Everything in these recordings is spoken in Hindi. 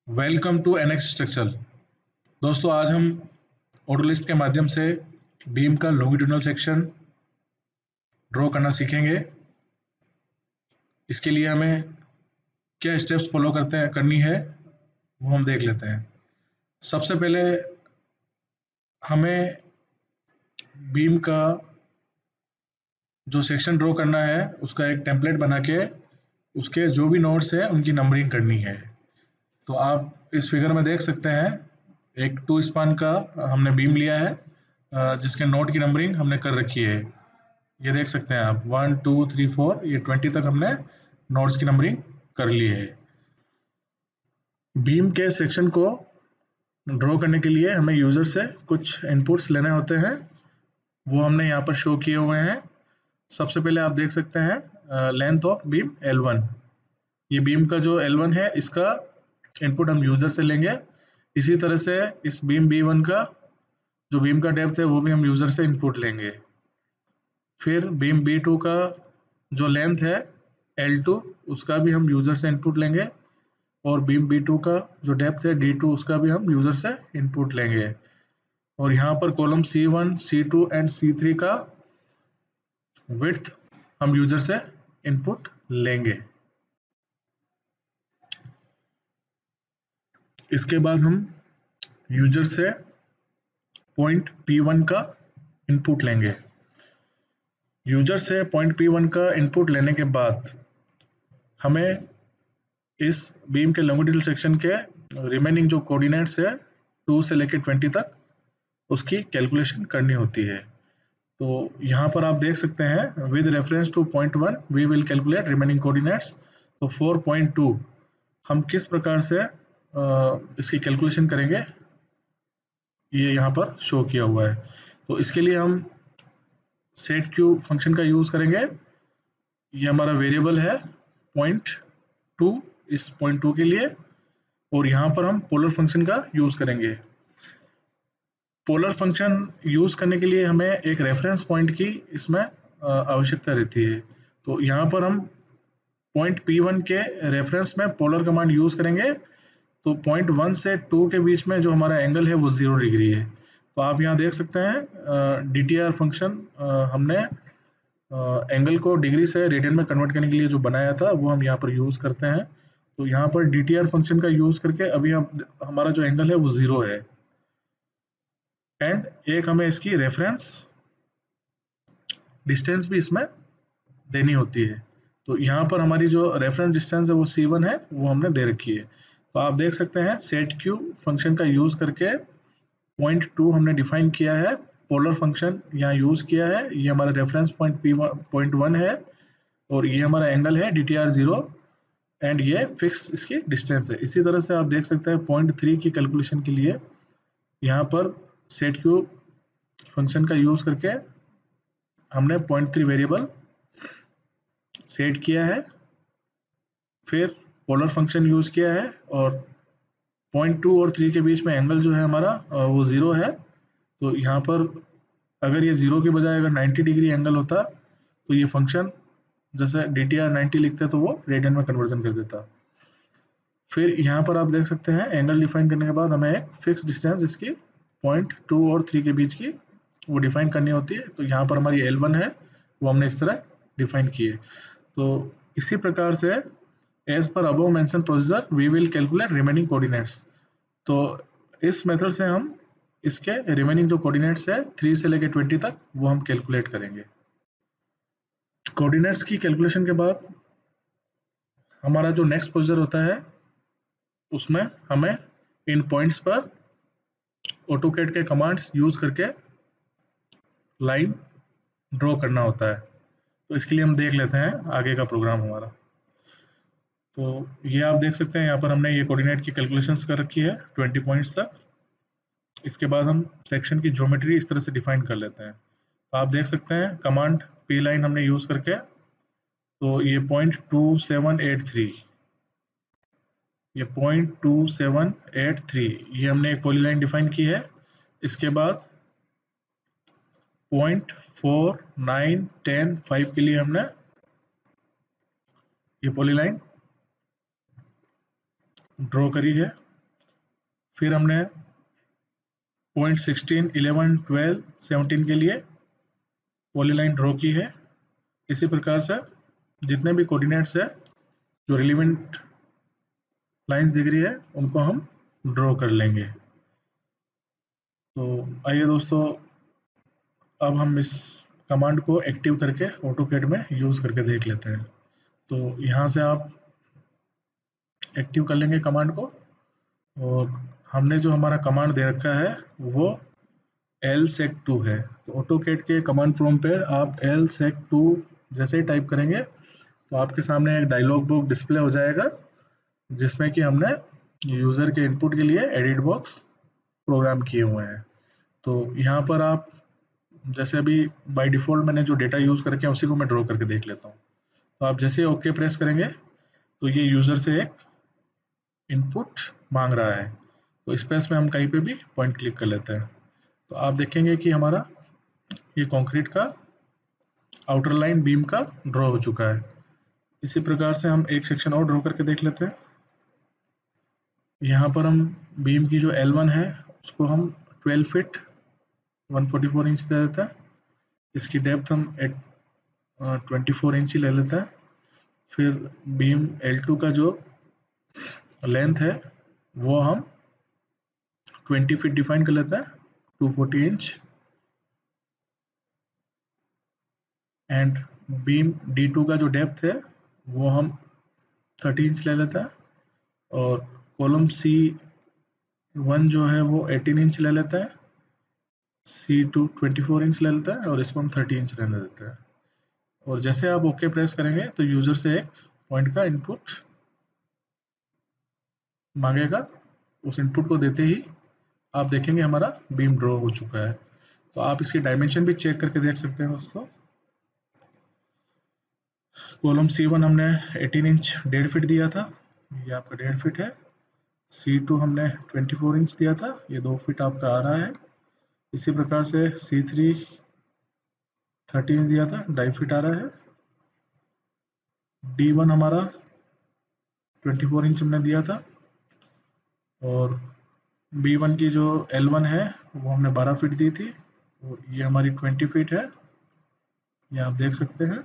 Welcome to NX structure. दोस्तों, आज हम ऑटोलिस्ट के माध्यम से बीम का लॉन्गिट्यूडनल सेक्शन ड्रॉ करना सीखेंगे। इसके लिए हमें क्या स्टेप्स फॉलो करनी है वो हम देख लेते हैं। सबसे पहले हमें बीम का जो सेक्शन ड्रॉ करना है उसका एक टेम्पलेट बना के उसके जो भी नोड्स हैं उनकी नंबरिंग करनी है। तो आप इस फिगर में देख सकते हैं, एक 2 स्पान का हमने बीम लिया है जिसके नोड की नंबरिंग हमने कर रखी है। ये देख सकते हैं आप 1 2 3 4 ये 20 तक हमने नोड्स की नंबरिंग कर ली है। बीम के सेक्शन को ड्रॉ करने के लिए हमें यूजर से कुछ इनपुट्स लेने होते हैं, वो हमने यहाँ पर शो किए हुए हैं। सबसे पहले आप देख सकते हैं लेंथ ऑफ बीम L1। ये बीम का जो L1 है इसका इनपुट हम यूजर से लेंगे। इसी तरह से इस बीम B1 का जो बीम का डेप्थ है वो भी हम यूजर से इनपुट लेंगे। फिर बीम B2 का जो लेंथ है L2 उसका भी हम यूजर से इनपुट लेंगे, और बीम B2 का जो डेप्थ है D2 उसका भी हम यूजर से इनपुट लेंगे। और यहाँ पर column C1, C2 and C3 का विड्थ हम यूजर से इनपुट लेंगे। इसके बाद हम यूजर से पॉइंट P1 का इनपुट लेंगे। यूजर से पॉइंट P1 का इनपुट लेने के बाद हमें इस बीम के लॉन्गिट्यूडनल सेक्शन के रिमेनिंग जो कोऑर्डिनेट्स है 2 से लेकर 20 तक उसकी कैलकुलेशन करनी होती है। तो यहाँ पर आप देख सकते हैं with reference to point 1 we will calculate remaining coordinates. तो 4.2 हम किस प्रकार से इसकी कैलकुलेशन करेंगे ये यहाँ पर शो किया हुआ है। तो इसके लिए हम सेट क्यू फंक्शन का यूज करेंगे। ये हमारा वेरिएबल है पॉइंट 2 इस पॉइंट 2 के लिए, और यहाँ पर हम पोलर फंक्शन का यूज करेंगे। पोलर फंक्शन यूज करने के लिए हमें एक रेफरेंस पॉइंट की इसमें आवश्यकता रहती है। तो यहाँ पर हम पॉइंट P1 के रेफरेंस में पोलर कमांड यूज करेंगे। तो पॉइंट 1 से 2 के बीच में जो हमारा एंगल है वो 0 डिग्री है। तो आप यहाँ देख सकते हैं DTR फंक्शन हमने एंगल को डिग्री से रेडियन में कन्वर्ट करने के लिए जो बनाया था वो हम यहाँ पर यूज करते हैं। तो यहाँ पर DTR फंक्शन का यूज करके अभी हमारा जो एंगल है वो 0 है, एंड एक हमें इसकी रेफरेंस डिस्टेंस भी इसमें देनी होती है। तो यहाँ पर हमारी जो रेफरेंस डिस्टेंस है वो C1 है, वो हमने दे रखी है। तो आप देख सकते हैं सेट क्यू फंक्शन का यूज करके पॉइंट 2 हमने डिफाइन किया है, पोलर फंक्शन यहाँ यूज किया है। ये हमारा रेफरेंस पॉइंट 1 है, और ये हमारा एंगल है DTR 0, एंड ये फिक्स इसकी डिस्टेंस है। इसी तरह से आप देख सकते हैं पॉइंट 3 की कैलकुलेशन के लिए यहाँ पर सेट क्यू फंक्शन का यूज करके हमने पॉइंट 3 वेरिएबल सेट किया है, फिर पोलर फंक्शन यूज किया है, और पॉइंट 2 और 3 के बीच में एंगल जो है हमारा वो 0 है। तो यहाँ पर अगर ये 0 के बजाय अगर 90 डिग्री एंगल होता तो ये फंक्शन जैसे DTR 90 लिखते तो वो रेडियन में कन्वर्जन कर देता। फिर यहाँ पर आप देख सकते हैं एंगल डिफाइन करने के बाद हमें एक फिक्स डिस्टेंस इसकी पॉइंट 2 और 3 के बीच की वो डिफाइन करनी होती है। तो यहाँ पर हमारी L1 है वो हमने इस तरह डिफाइन की है। तो इसी प्रकार से as per above mention procedure we will calculate remaining coordinates. तो इस मेथड से हम इसके रिमेनिंग जो कोऑर्डिनेट्स है 3 से लेकर 20 तक वो हम कैलकुलेट करेंगे। कोऑर्डिनेट्स की कैलकुलेशन के बाद हमारा जो नेक्स्ट प्रोसीजर होता है उसमें हमें इन पॉइंट्स पर ऑटोकैड के कमांड्स यूज करके लाइन ड्रॉ करना होता है। तो इसके लिए हम देख लेते हैं आगे का प्रोग्राम हमारा। तो ये आप देख सकते हैं यहाँ पर हमने ये कोऑर्डिनेट की कैलकुलेशंस कर रखी है 20 पॉइंट्स तक। इसके बाद हम सेक्शन की ज्योमेट्री इस तरह से डिफाइन कर लेते हैं। तो आप देख सकते हैं कमांड P लाइन हमने यूज करके, तो ये पॉइंट 2783 ये पॉइंट 2783 ये हमने एक पॉलीलाइन डिफाइन की है। इसके बाद पॉइंट 4 9 10 5 के लिए हमने ये पॉलीलाइन ड्रॉ करी है। फिर हमने पॉइंट 16, 11, 12, 17 के लिए पॉलीलाइन ड्रॉ की है। इसी प्रकार से जितने भी कोऑर्डिनेट्स है, जो रिलेवेंट लाइंस दिख रही है, उनको हम ड्रॉ कर लेंगे। तो आइए दोस्तों, अब हम इस कमांड को एक्टिव करके ऑटोकैड में यूज़ करके देख लेते हैं। तो यहाँ से आप एक्टिव कर लेंगे कमांड को, और हमने जो हमारा कमांड दे रखा है वो lsec2 है। तो ऑटोकैड के कमांड प्रॉम्प्ट पे आप lsec2 जैसे ही टाइप करेंगे तो आपके सामने एक डायलॉग बॉक्स डिस्प्ले हो जाएगा, जिसमें कि हमने यूज़र के इनपुट के लिए एडिट बॉक्स प्रोग्राम किए हुए हैं। तो यहाँ पर आप जैसे अभी बाय डिफ़ॉल्ट मैंने जो डेटा यूज़ करके उसी को मैं ड्रॉ करके देख लेता हूँ। तो आप जैसे ओके प्रेस करेंगे तो ये यूज़र से एक इनपुट मांग रहा है। तो स्पेस में हम कहीं पे भी पॉइंट क्लिक कर लेते हैं, तो आप देखेंगे कि हमारा ये कंक्रीट का आउटर लाइन बीम का ड्रॉ हो चुका है। इसी प्रकार से हम एक सेक्शन और ड्रॉ करके देख लेते हैं। यहाँ पर हम बीम की जो L1 है उसको हम 12 फीट 144 इंच दे देते हैं। इसकी डेप्थ हम 24 इंच ही ले लेते हैं। फिर बीम L2 का जो लेंथ है वो हम 20 फीट डिफाइन कर लेते हैं, 240 इंच। एंड बीम D2 का जो डेप्थ है वो हम 30 इंच ले लेते हैं, और कॉलम C1 जो है वो 18 इंच ले लेता है, C2 24 इंच ले लेता है, और इसको हम 30 इंच रहने देते हैं। और जैसे आप ओके प्रेस करेंगे तो यूजर से एक पॉइंट का इनपुट मांगेगा। उस इनपुट को देते ही आप देखेंगे हमारा बीम ड्रॉ हो चुका है। तो आप इसकी डायमेंशन भी चेक करके देख सकते हैं दोस्तों। कॉलम C1 हमने 18 इंच 1.5 फीट दिया था, ये आपका 1.5 फीट है। C2 हमने 24 इंच दिया था, ये 2 फीट आपका आ रहा है। इसी प्रकार से C3 30 इंच दिया था, 2.5 फीट आ रहा है। D1 हमारा 24 इंच हमने दिया था, और B1 की जो L1 है वो हमने 12 फीट दी थी, और ये हमारी 20 फीट है, ये आप देख सकते हैं।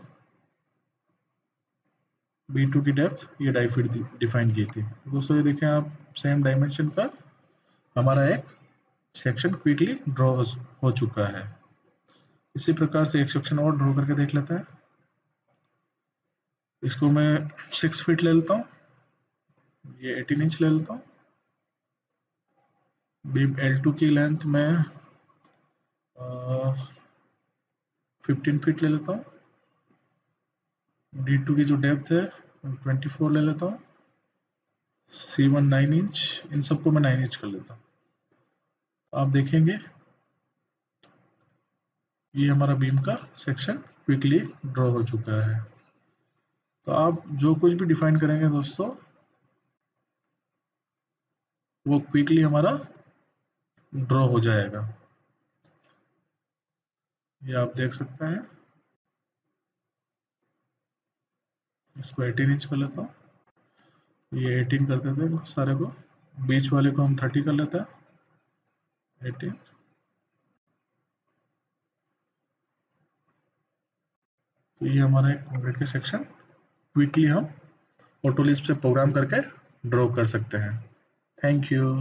B2 की डेप्थ ये 2.5 फीट डिफाइन की थी। दोस्तों ये देखें आप, सेम डायमेंशन का हमारा एक सेक्शन क्विकली ड्रॉ हो चुका है। इसी प्रकार से एक सेक्शन और ड्रॉ करके देख लेते हैं। इसको मैं 6 फीट ले लेता हूँ, ये 18 इंच ले लेता हूँ। बीम L2 की लेंथ में 15 फीट ले लेता हूँ। D2 की जो डेप्थ है 24 ले लेता हूँ। C1 9 इंच, इन सबको मैं 9 इंच कर लेता हूँ। आप देखेंगे ये हमारा बीम का सेक्शन क्विकली ड्रॉ हो चुका है। तो आप जो कुछ भी डिफाइन करेंगे दोस्तों वो क्विकली हमारा ड्रॉ हो जाएगा, ये आप देख सकते हैं। इसको 18 इंच कर लेता हूँ, ये 18 कर देते हैं सारे को। बीच वाले को हम 30 कर लेते हैं, 18। तो ये हमारा एक कंक्रीट के सेक्शन क्विकली हम ऑटोलिस्प से प्रोग्राम करके ड्रॉ कर सकते हैं। Thank you.